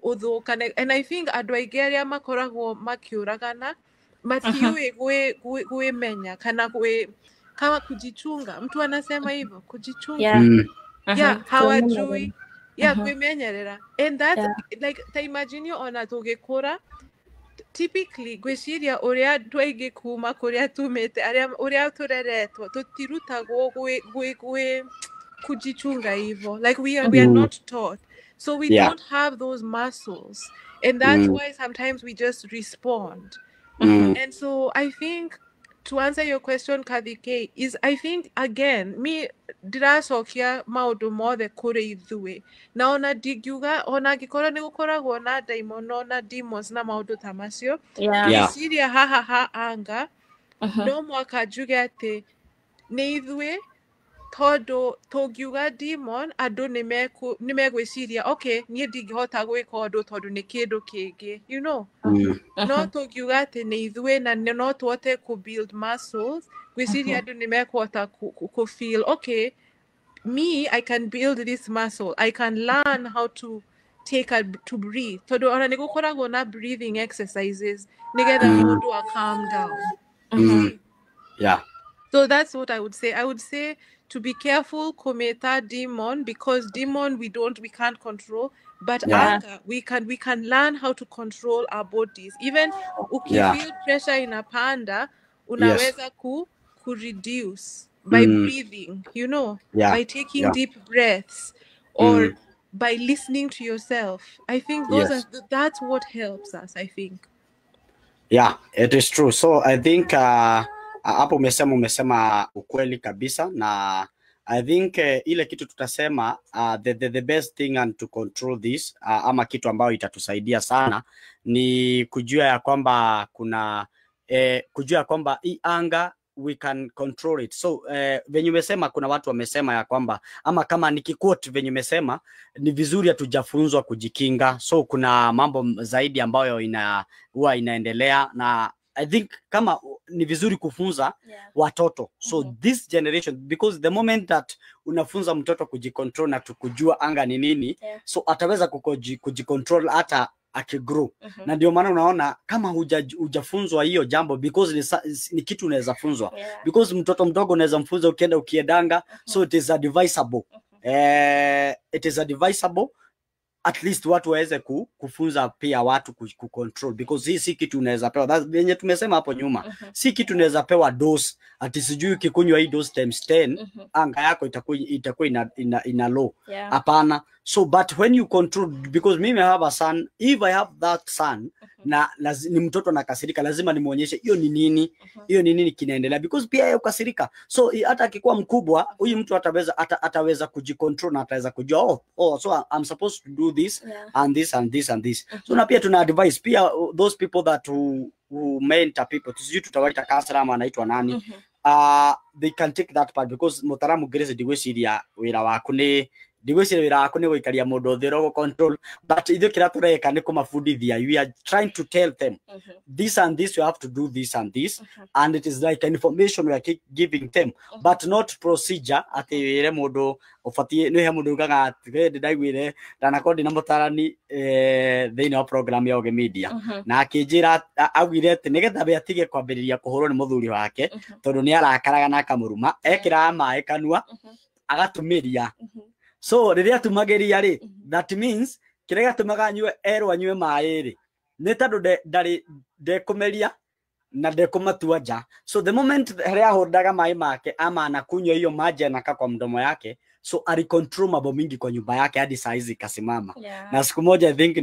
uthukane. And I think andu aingi aria makoragwo makiuragana matiui gwimenya kana kama kujichunga. Mtu anasema hivyo, kujichunga. Yeah, hawajui. Yeah, kwimenyerera. And that's like, ta imagine ona tugikura, typically gwiciria uria twaingi kuma kuria tumite uria tureretwo tutirutagwo kujichunga hivyo. Like we are not taught, so we don't have those muscles, and that's why sometimes we just respond. And so I think, to answer your question, Kadike, is I think again me ndiracokia maundu mothe kuri ithui na ona ndingiuga ona ngikora ni gukoragwo na daimono na demons na maundu ta macio ngiciria haha anga no mwaka njuge ati ni ithui tondu tungiuga demon andu nimegwiciria okay nie ndingihota gwika undu tondu ni kindu kingi, you know. No tungiuga ati ni ithui na no tuote ku build muscles, gwiciria andu nimekuhota ku feel okay, me I can build this muscle, I can learn how to to breathe. Tondu ona nigukoragwo na breathing exercises nigetha mundu a calm down. So that's what I would say. I would say to be careful kumeta demon, because demon we can't control, but anger we can learn how to control our bodies. Even feel pressure in a panda, unaweza ku reduce by breathing, you know, by taking deep breaths or by listening to yourself. I think that's what helps us, I think. Yeah, it is true. So I think hapo umesema ukweli kabisa, na I think ile kitu tutasema the best thing and to control this ama kitu ambayo itatusaidia sana ni kujua ya kwamba kujua ya kwamba hii anga we can control it. So venye umesema, kuna watu wamesema ya kwamba, ama kama nikiquote venye umesema, ni vizuri hatujafunzwa kujikinga. So kuna mambo zaidi ambayo huwa inaendelea, na I think kama ni vizuri kufunza watoto. So this generation, because the moment that unafunza mtoto kujicontrol na kujua anga ni nini, so ataweza kujicontrol hata akigrow. Na ndio maana unaona kama hujafunzwa hiyo jambo, because ni kitu unaweza funzwa, because mtoto mdogo unaweza mfunza ukiedanga. So it is advisable, it is advisable at least watu waweze kufunza pia watu kucontrol, because hii si kitu unaweza pewa. That's venye tumesema hapo nyuma, si kitu unaweza pewa dose ati sijui ukikunywa hii dose times 10 anga yako itakuwa ina low. Hapana. So but when you control, because mimi I have a son, if I have that son na ni mtoto nakasirika, lazima nimuonyeshe hiyo ni nini, hiyo ni nini kinaendelea, because pia yeye ukasirika. So hata akikuwa mkubwa huyu mtu ataweza kujicontrol na ataweza kujua so I'm supposed to do this and this and this and this. So na pia tuna advise pia those people that who mentor people, tusiju tutawaita counselor ama anaitwa nani, they can take that part, because mutaramu Grace digwiciria wira waku ni guikaria mundu thiro control, but ithu kira tureka ni kumafundithia. We are trying to tell them this and this, you have to do this and this, and it is like information we are giving them, but not procedure ati wire mundu ufatie ni he mundu gaga ndaigwire ndanakondi na mutarani thini wa program ya Oge Media na akinjira agwire ati nigetha be atige kwambiriria kuhurwo ni muthuri wake tondu ni arakaraga na akamuruma ekira mai kanua agatumiria. So riria tumageria ri, that means kirega tumaga nywe anywe mai ri ni tondu ndari ndekumeria na ndekumatua nja. So the moment riria hondaga mai make ama anakunywa hiyo maji anaka kwa mdomo yake, so ali control mambo mingi kwa nyumba yake hadi saa hizi kasimama. Na siku moja I think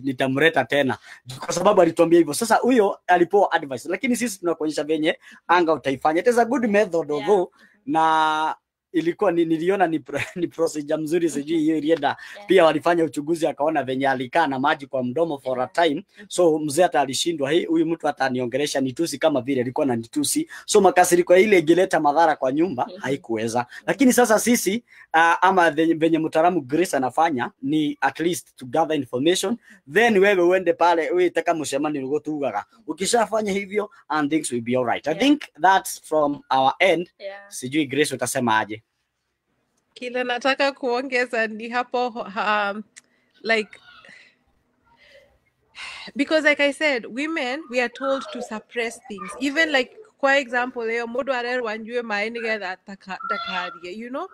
nitamleta tena kwa sababu alituambia hivyo. Sasa huyo alipoa advice, lakini sisi tunakuonyesha venye anga utaifanya. It is a good method although na ilikuwa niliona ni procedure mzuri, sijui hiyo ilienda pia walifanya uchunguzi akaona venye alikaa na maji kwa mdomo for a time, so mzee hata alishindwa, huyu mtu ataniongelesha nitusi kama vile alikuwa na nitusi, so makasiriko ile ingeleta madhara kwa nyumba haikuweza. Lakini sasa sisi ama venye mtaalamu Grace anafanya ni at least to gather information, then wewe uende pale uitaka msema ugotugaga, ukishafanya hivyo and things will be all right. I think that's from our end. Sijui Grace utasema aje? Kile nataka kuongeza ni hapo like, because like I said, women, we are told to suppress things. Even like, for example, leo modo arero wanjue maenige that dakarie, you know?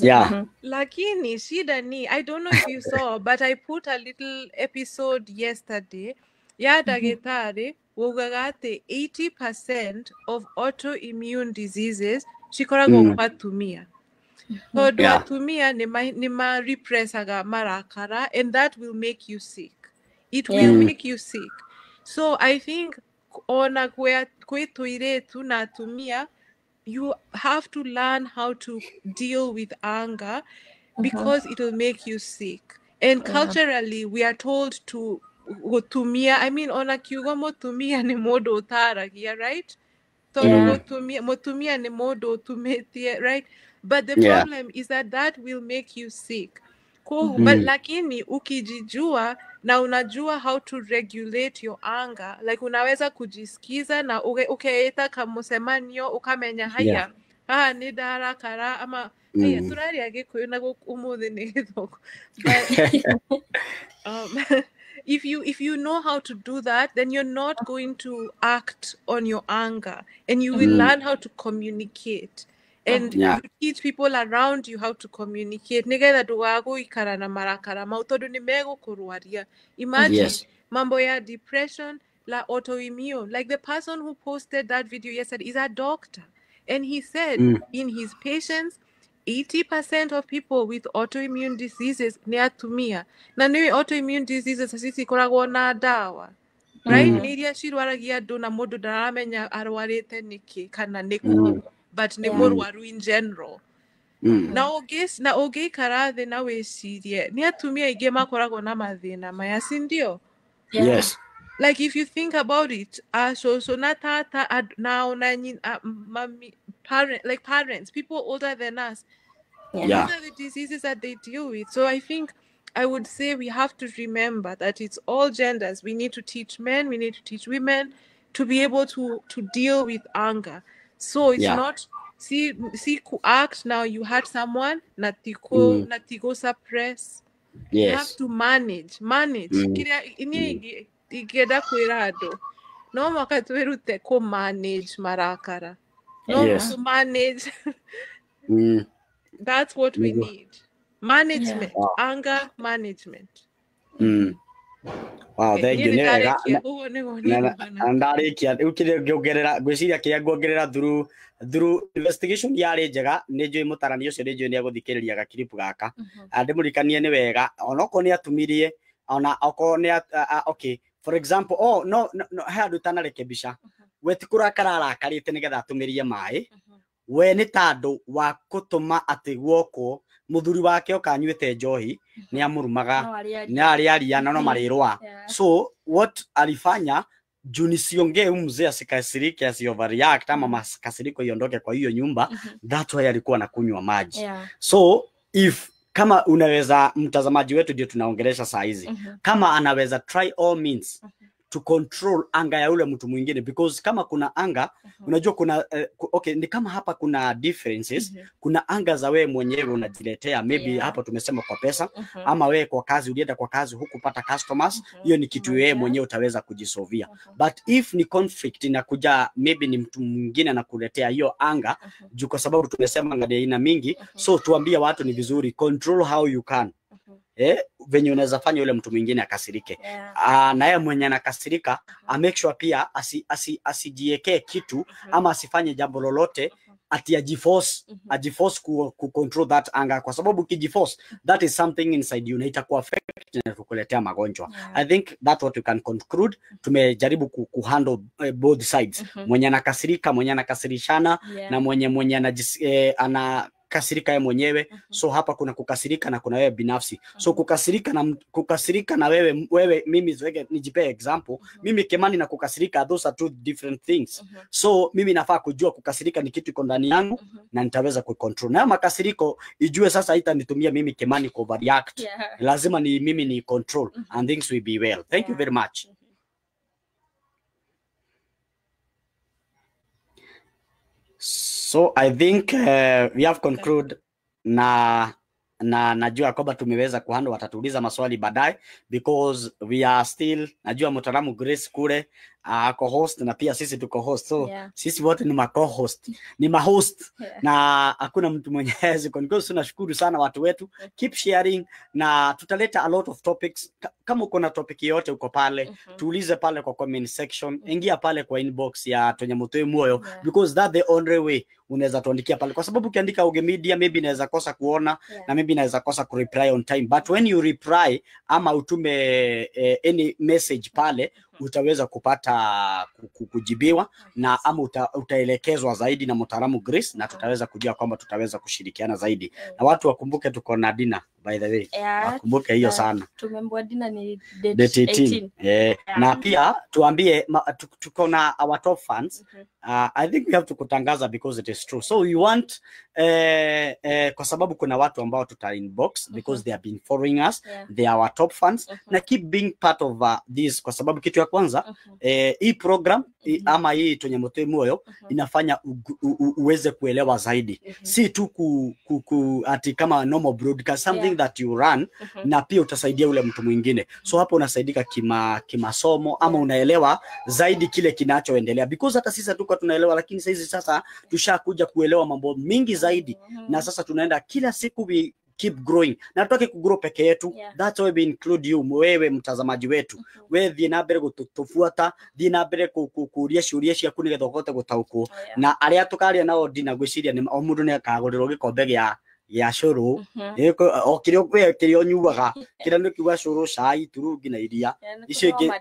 Yeah. Lakini shida ni, I don't know if you saw, but I put a little episode yesterday. Ya dagetari wugagate 80% of autoimmune diseases shikorago kwatumia. So duatumia nima repressaga marakara, and that will make you sick. It will make you sick. So I think ona kwetuiretu natumia, you have to learn how to deal with anger because it will make you sick. And culturally, we are told to gotumia. I mean, ona kiugo motumia ni modo utaragia, right? So motumia ni modo tumetie, right? But the problem is that will make you sick. But lakini ukijijua na unajua how to regulate your anger, like unaweza kujisikiza na ukeeta kamusemanyo ukamenya haya ni dara kara ama haya turari agikuyu na umuthi ni githoko. But if you know how to do that, then you're not going to act on your anger, and you will learn how to communicate. And you teach people around you how to communicate. Nigetha dugagu ikara na marakara mautodu ni mego kuruaria. Imagine mambo ya depression, la autoimmune. Like the person who posted that video yesterday is a doctor, and he said in his patients, 80% of people with autoimmune diseases ni atumia. Na ni autoimmune diseases asisi koragwo na dawa. Right? Niria shirwaragia do na modu daramenya arwarite niki kana niku. But ni murwaru in general. Na oge karathe na wecirie ni atumia ingi makoragwo na mathina maya, sindio? Yes. Like if you think about it, so na tata na ona mami, parents, people older than us. These are the diseases that they deal with. So I think I would say we have to remember that it's all genders. We need to teach men, we need to teach women to be able to deal with anger. So it's not see act now you hurt someone, natiko suppress. You have to manage. Kira ini igeda kwirado. No makatwerute ko manage marakara. No to manage. That's what we need. Management, anger management. Wow, thank you. Ndarikia ukire ngiongerera gwiciria kia ngiongerera through investigation yari njega ni njui mutarani ucio ni njui ni aguthikiriria gakiripu gaka ndimurikanie ni wega onoko ni atumirie ona oko ni okay, for example no handu tanarekebisha wetikura kararakarite nigetha atumirie mai we ni tandu wa kutuma ati gwoko muthuri wake okanyuite njohi ni amurumaga ni ariaria na no marirwa. So what alifanya juni siongee mzee asikasirike asioverreact ama makasiriko iondoke kwa hiyo nyumba, that way alikuwa anakunywa maji. So if kama unaweza, mtazamaji wetu ndio tunaongelesha saa hizi, kama anaweza try all means to control anga ya ule mtu mwingine, because kama kuna anga unajua kuna okay, ni kama hapa kuna differences. Kuna anga za wewe mwenyewe unajiletea, maybe hapa tumesema kwa pesa, ama wewe kwa kazi ulienda kwa kazi hukupata customers, hiyo ni kitu wewe mwenyewe utaweza kujisovia. But if ni conflict inakuja, maybe ni mtu mwingine anakuletea hiyo anga juu, kwa sababu tumesema ngadi aina mingi. So tuambie watu ni vizuri control how you can. Venye unaweza fanya yule mtu mwingine akasirike. Na yeye mwenye anakasirika make sure pia asijiekee kitu ama asifanye jambo lolote ati ajiforce ku control that anger, kwa sababu kijiforce, that is something inside you na itakuwa affect na kukuletea magonjwa. I think that's what we can conclude. Tumejaribu ku handle both sides. Mwenye anakasirika, mwenye anakasirishana, na mwenye kasirika yeye mwenyewe. So hapa kuna kukasirika na kuna wewe binafsi. So kukasirika na wewe mimi nijipe example. Mimi Kimani na kukasirika, those are two different things. So mimi nafaa kujua kukasirika ni kitu iko ndani yangu na nitaweza kucontrol. Na makasiriko ijue sasa haitanitumia mimi Kimani ku overreact. Lazima ni mimi ni control and things will be well. Thank you very much. So I think we have concluded na najua kwamba tumeweza kuhandle, watatuuliza maswali baadaye because we are still, najua mtaalamu Grace kule co-host na pia sisi tuko host, so sisi wote ni co-host, ni host na hakuna mtu mwenyezi. Kwa hiyo tunashukuru sana watu wetu, keep sharing na tutaleta a lot of topics. Kama uko na topic yote uko pale, tuulize pale kwa comment section, ingia pale kwa inbox ya Tonyamotoe Muoyo because that the only way unaweza tuandikia pale, kwa sababu ukiandika Uge Media maybe naweza kosa kuona na maybe naweza kosa ku reply on time, but when you reply ama utume any message pale utaweza kupata kujibiwa na ama utaelekezwa zaidi na mtaalamu Grace na tutaweza kujua kwamba tutaweza kushirikiana zaidi. Na watu wakumbuke tuko na dinner by the way. Wakumbuke hiyo sana. Tumemboa dinner ni date 18. Na pia tuambie tuko na our top fans. I think we have to kutangaza because it is true. So we want kwa sababu kuna watu ambao tuta inbox because they have been following us. They are our top fans. Na keep being part of this kwa sababu kitu ya kwanza hii program ama hii Tonyamotoe Muoyo inafanya uweze kuelewa zaidi. Si tu ati kama normal broadcast, something that you run na pia utasaidia ule mtu mwingine. So hapo unasaidika kimasomo ama unaelewa zaidi kile kinachoendelea because hata sisi tuko tunaelewa, lakini sasa tushakuja kuelewa mambo mingi zaidi na sasa tunaenda kila siku we keep growing na tutaki kugrow peke yetu. That's why we include you, wewe mtazamaji wetu. Wewe thie na mbere gutufuata, thie na mbere kuuria ciuria cia kuni gethogote gutauko na aria tukaria nao ndina gwiciria ni o mundu ne akagurirwo gikombe ya curu o kirio nyuaga kira ni kiuga curu cai turungi na iria icio ingi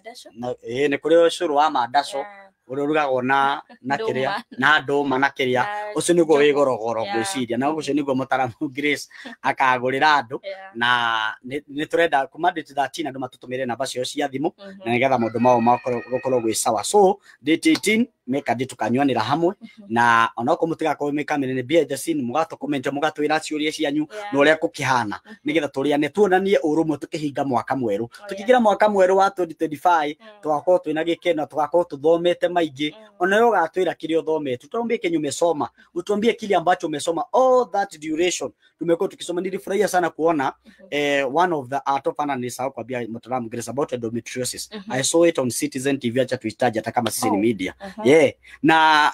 ni kuri curu wa mandaco ururugagwo na kiria na nduma na kiria ucio niguo wi gorogoro gwiciria na ucio niguo mutaramu Grace akagurira andu na ni turenda kuma date 13 andu matutumire namba cio cia thimu na nigetha maundu mao makorwo gwi sawa. So date 18 meka ndi tukanywanira hamwe na onako mutigakorwo meka menene behind the scene, mugato comment mugatwira ciuria cianyu na uria kukihana nigetha turiane tuonanie urumwe tukihinga mwaka mweru tukigira mwaka mweru wa 2025 twakorwo twina gikeno twakorwo tuthomete maingi ona yo gatwira kile uthomete tutombie kenyu umesoma utuambie kile ambacho umesoma all that duration tumekuwa tukisoma. Nilifurahia sana kuona one of the top analysts kwa bia mtaalamu Grace about endometriosis. I saw it on Citizen TV, acha tuitaje hata kama sisi ni media na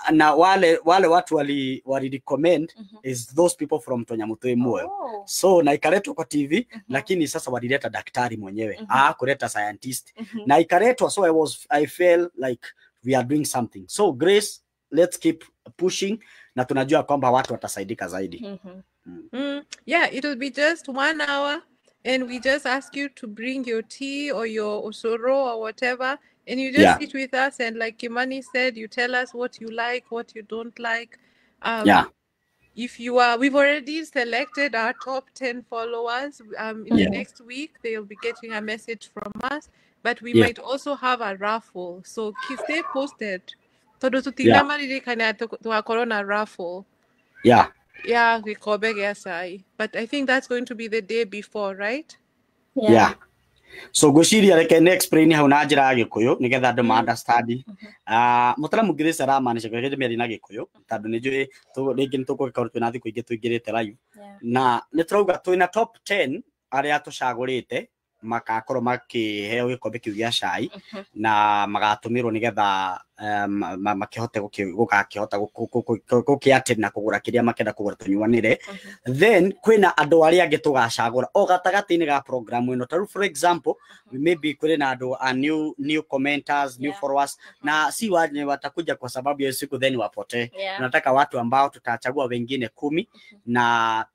wale watu wali recommend is those people from Tonyamotoe Muoyo. So na ikaletwa kwa TV lakini sasa walileta daktari mwenyewe kuleta scientist na ikaletwa. So I felt like we are doing something. So Grace, let's keep pushing na tunajua kwamba watu watasaidika zaidi. Yeah, it will be just 1 hour and we just ask you to bring your tea or your osoro or whatever and you just sit with us and like Kimani said, you tell us what you like, what you don't like. If you are, we've already selected our top 10 followers. In the next week, they'll be getting a message from us, but we might also have a raffle. So stay posted. But I think that's going to be the day before, right? So gwiciria reke ne explain how na njira Gikuyu nigetha andu ma understand. Mutaramu Grace aramanisha kwege meri na Gikuyu tondu ni njui ringi nitugukorwo twina thiku ingi tuingirite live na ni turauga twina top 10 aria tucagurite makakorwo makiheo gikombe kiu gia cai na magatumirwo nigetha makihote gukakihota gukiatena na kugura kiria makenda kugura tunyuanire. Then kwina andu aria angi tugacagura o gatagati-ini ga program ino taru for example maybe kwina andu a new commenters, new followers na si wale watakuja kwa sababu ya siku then wapote. Tunataka watu ambao tutachagua wengine 10 na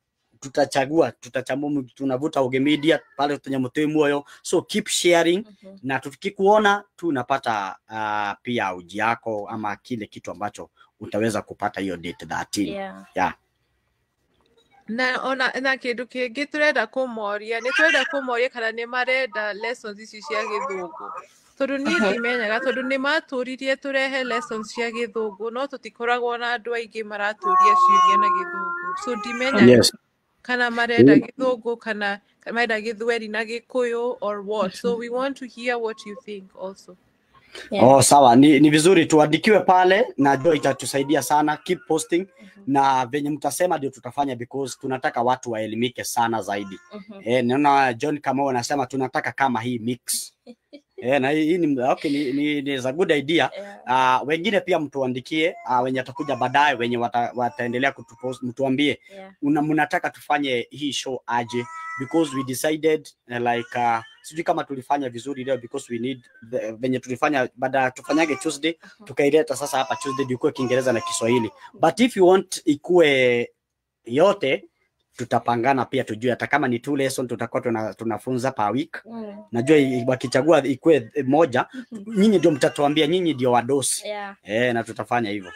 tutachambua tunavuta Uge Media pale Tonyamotoe Muoyo. So keep sharing na tukikuona tunapata pia uji yako ama kile kitu ambacho utaweza kupata hiyo date 13. na kindu kingi turenda kumoria ni turenda kumoria kana ni marenda lessons ici cia githungu tondu ni ndimenyaga tondu ni maturirie turehe lessons cia githungu no tutikoragwo na andu aingi maraturia ciuria na githungu so ndimenyaga kana marenda githungu kana marenda githweri na gikuyu or what so we want to hear what you think also. Oh, sawa. Ni vizuri tuandikiwe pale na ndio itatusaidia sana. Keep posting na venye mtasema ndio tutafanya because tunataka watu waelimike sana zaidi. Naona John Kamau anasema tunataka kama hii mix. Na hii ni okay, ni a good idea. Wengine pia mtuandikie wenye atakuja baadaye wenye wataendelea kutupost mtuambie mnataka tufanye hii show aje because we decided like sijui kama tulifanya vizuri leo because we need venye tulifanya baada tufanyage Tuesday tukaileta sasa hapa Tuesday ikuwe Kiingereza na Kiswahili but if you want ikue yote tutapangana pia tujue hata kama ni 2 lesson tutakuwa tunafunza per week. Najua wakichagua ikue moja nyinyi ndio mtatuambia nyinyi ndio wadosi. Na tutafanya hivyo.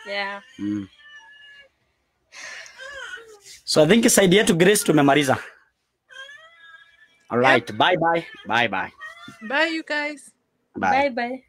So I think side yetu Grace tumemaliza. All right, bye bye. Bye bye. Bye you guys. Bye bye.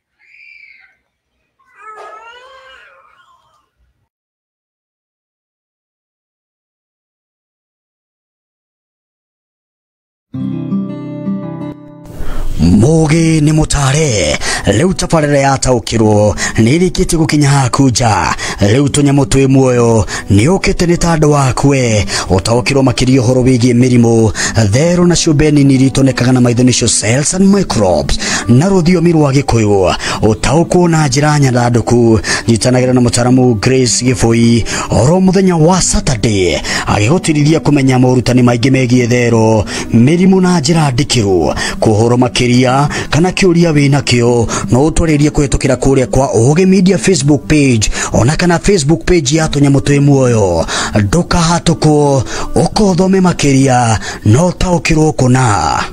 Mugi ni mutare leu taparere yataukirwo nirikite gukinya hakuja leu tunyamu twi muoyo ni ukite ni tando wakwe utaukirwo makirio horo bigie mirimo thero na shubeni niritonekaga na maitho nicio cells and microbes na ruthiomi rwa gikuyu utaukwo na njira nyandanduku nyitanagira na mutaramu Grace Gifoi oro muthenya wa Saturday agigotirithia kumenya morutani maingi megie thero mirimo na njira ndikiru kuhoro makiria kana kiuria wina kio no utwaririe kuhetukira kuria kwa Oge Media Facebook page ona kana Facebook page ya tunyamu twi muoyo nduka hatuko ukothome makiria no taukirwo kuna